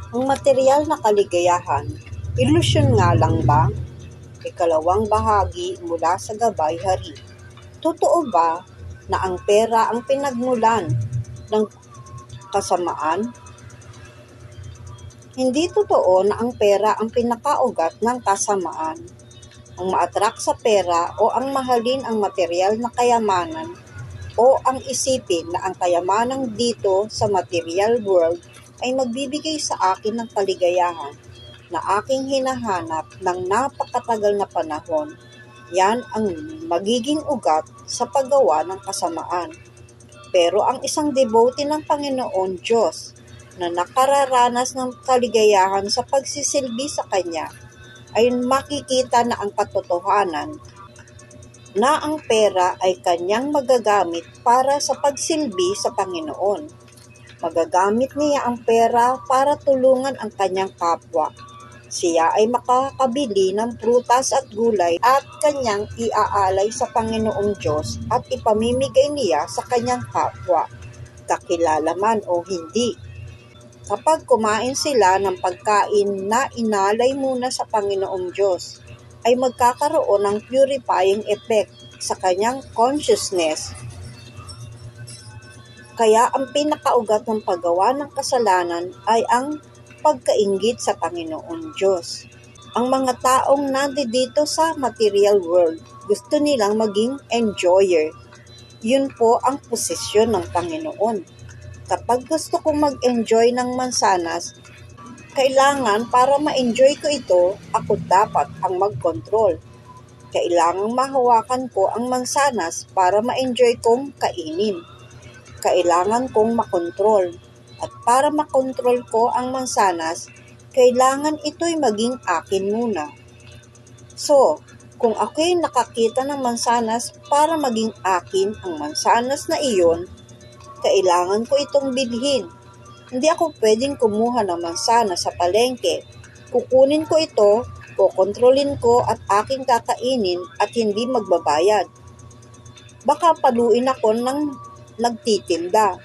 Ang materyal na kaligayahan, ilusyon nga lang ba? Ikalawang bahagi mula sa Gabay Hari. Totoo ba na ang pera ang pinagmulan ng kasamaan? Hindi totoo na ang pera ang pinakaugat ng kasamaan. Ang ma-attract sa pera o ang mahalin ang materyal na kayamanan o ang isipin na ang kayamanan dito sa material world ay magbibigay sa akin ng kaligayahan na aking hinahanap ng napakatagal na panahon, yan ang magiging ugat sa paggawa ng kasamaan. Pero ang isang devotee ng Panginoon Diyos na nakararanas ng kaligayahan sa pagsisilbi sa Kanya ay makikita na ang katotohanan na ang pera ay kanyang magagamit para sa pagsilbi sa Panginoon. Magagamit niya ang pera para tulungan ang kanyang kapwa. Siya ay makakabili ng prutas at gulay at kanyang iaalay sa Panginoong Diyos at ipamimigay niya sa kanyang kapwa, kakilala man o hindi. Kapag kumain sila ng pagkain na inalay muna sa Panginoong Diyos, ay magkakaroon ng purifying effect sa kanyang consciousness. Kaya ang pinakaugat ng paggawa ng kasalanan ay ang pagkainggit sa Panginoon Diyos. Ang mga taong nandito sa material world, gusto nilang maging enjoyer. Yun po ang posisyon ng Panginoon. Kapag gusto kong mag-enjoy ng mansanas, kailangan para ma-enjoy ko ito, ako dapat ang mag-control. Kailangang mahawakan ko ang mansanas para ma-enjoy kong kainin. Kailangan kong makontrol. At para makontrol ko ang mansanas, kailangan ito'y maging akin muna. So, kung ako'y nakakita ng mansanas para maging akin ang mansanas na iyon, kailangan ko itong bilhin. Hindi ako pwedeng kumuha ng mansanas sa palengke. Kukunin ko ito, kukontrolin ko at aking kakainin at hindi magbabayad. Baka paluin ako ng nagtitinda.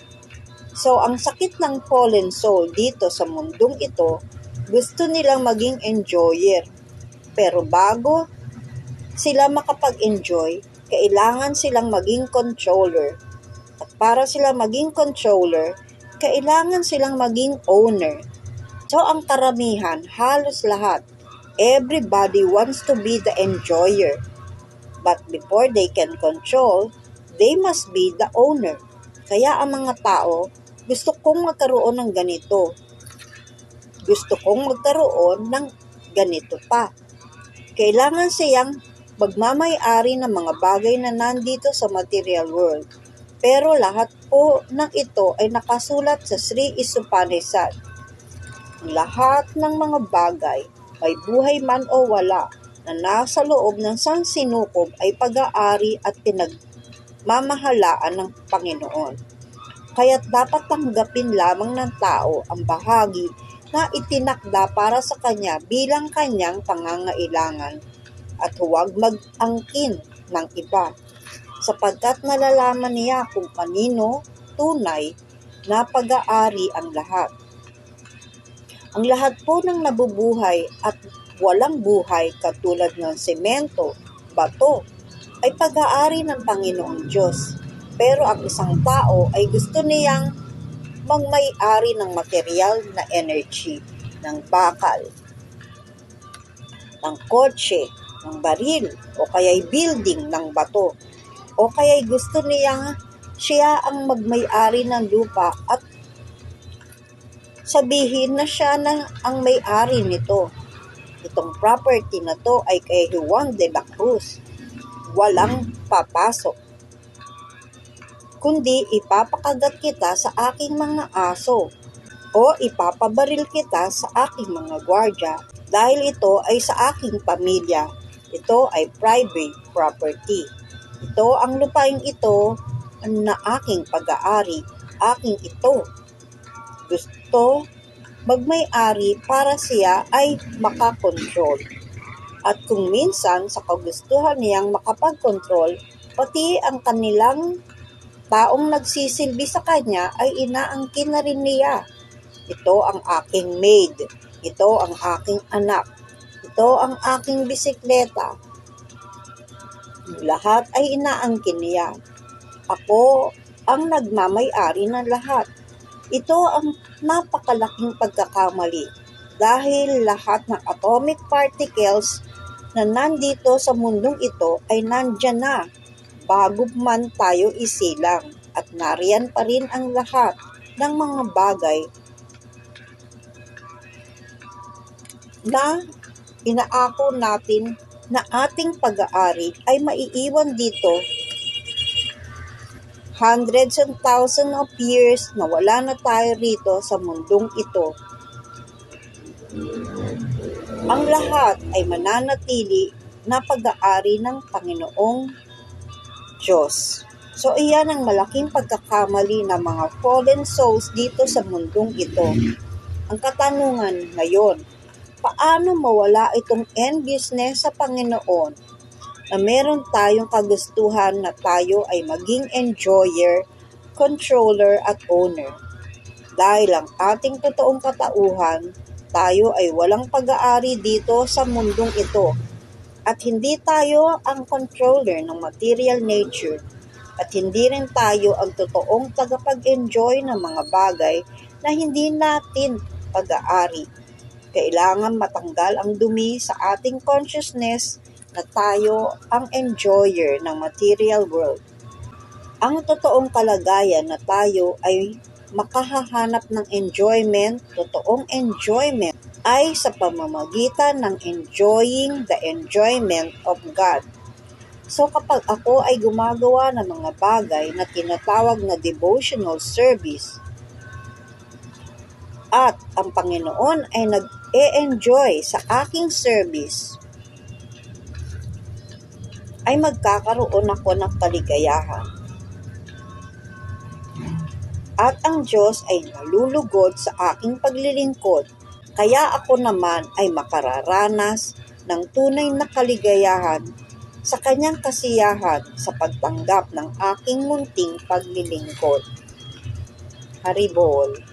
So, ang sakit ng fallen soul dito sa mundong ito, gusto nilang maging enjoyer. Pero bago sila makapag-enjoy, kailangan silang maging controller. At para sila maging controller, kailangan silang maging owner. So, ang karamihan, halos lahat, everybody wants to be the enjoyer. But before they can control, they must be the owner. Kaya ang mga tao, gusto kong magkaroon ng ganito. Gusto kong magkaroon ng ganito pa. Kailangan siyang magmamay-ari ng mga bagay na nandito sa material world. Pero lahat po ng ito ay nakasulat sa Sri Isopanisad. Lahat ng mga bagay, may buhay man o wala, na nasa loob ng sansinukob ay pag-aari at pinagmamahalaan ng Panginoon. Kaya't dapat tanggapin lamang ng tao ang bahagi na itinakda para sa kanya bilang kanyang pangangailangan at huwag mag-angkin ng iba sapagkat nalalaman niya kung kanino tunay na pag-aari ang lahat. Ang lahat po ng nabubuhay at walang buhay katulad ng semento, bato, ay pag-aari ng Panginoong Diyos. Pero ang isang tao ay gusto niyang magmay-ari ng material na energy, ng bakal, ng kotse, ng baril, o kaya'y building ng bato. O kaya'y gusto niyang siya ang magmay-ari ng lupa at sabihin na siya na ang may-ari nito. Itong property na to ay kay Juan de la Cruz. Walang papasok, kundi ipapakagat kita sa aking mga aso o ipapabaril kita sa aking mga gwardya dahil ito ay sa aking pamilya. Ito ay private property. Ito ang lupain ito na aking pag-aari. Aking ito. Gusto magmay-ari para siya ay makakontrol. At kung minsan sa kagustuhan niyang makapag-control, pati ang kanilang taong nagsisilbi sa kanya ay inaangkin na rin niya. Ito ang aking maid. Ito ang aking anak. Ito ang aking bisikleta. Lahat ay inaangkin niya. Ako ang nagmamay-ari ng lahat. Ito ang napakalaking pagkakamali dahil lahat ng atomic particles na nandito sa mundong ito ay nandyan na bago man tayo isilang at nariyan pa rin ang lahat ng mga bagay na inaako natin na ating pag-aari ay maiiwan dito hundreds and thousands of years na wala na tayo rito sa mundong ito. Ang lahat ay mananatili na pag-aari ng Panginoong Diyos. So iyan ang malaking pagkakamali ng mga fallen souls dito sa mundong ito. Ang katanungan ngayon, paano mawala itong enviousness sa Panginoon na meron tayong kagustuhan na tayo ay maging enjoyer, controller at owner? Dahil ang ating totoong katauhan, tayo ay walang pag-aari dito sa mundong ito at hindi tayo ang controller ng material nature at hindi rin tayo ang totoong tagapag-enjoy ng mga bagay na hindi natin pag-aari. Kailangan matanggal ang dumi sa ating consciousness na tayo ang enjoyer ng material world. Ang totoong kalagayan na tayo ay makahahanap ng enjoyment, totoong enjoyment, ay sa pamamagitan ng enjoying the enjoyment of God. So kapag ako ay gumagawa ng mga bagay na tinatawag na devotional service, at ang Panginoon ay nag-e-enjoy sa aking service, ay magkakaroon ako ng kaligayahan. At ang Diyos ay nalulugod sa aking paglilingkod, kaya ako naman ay makararanas ng tunay na kaligayahan sa kanyang kasiyahan sa pagtanggap ng aking munting paglilingkod. Haribol.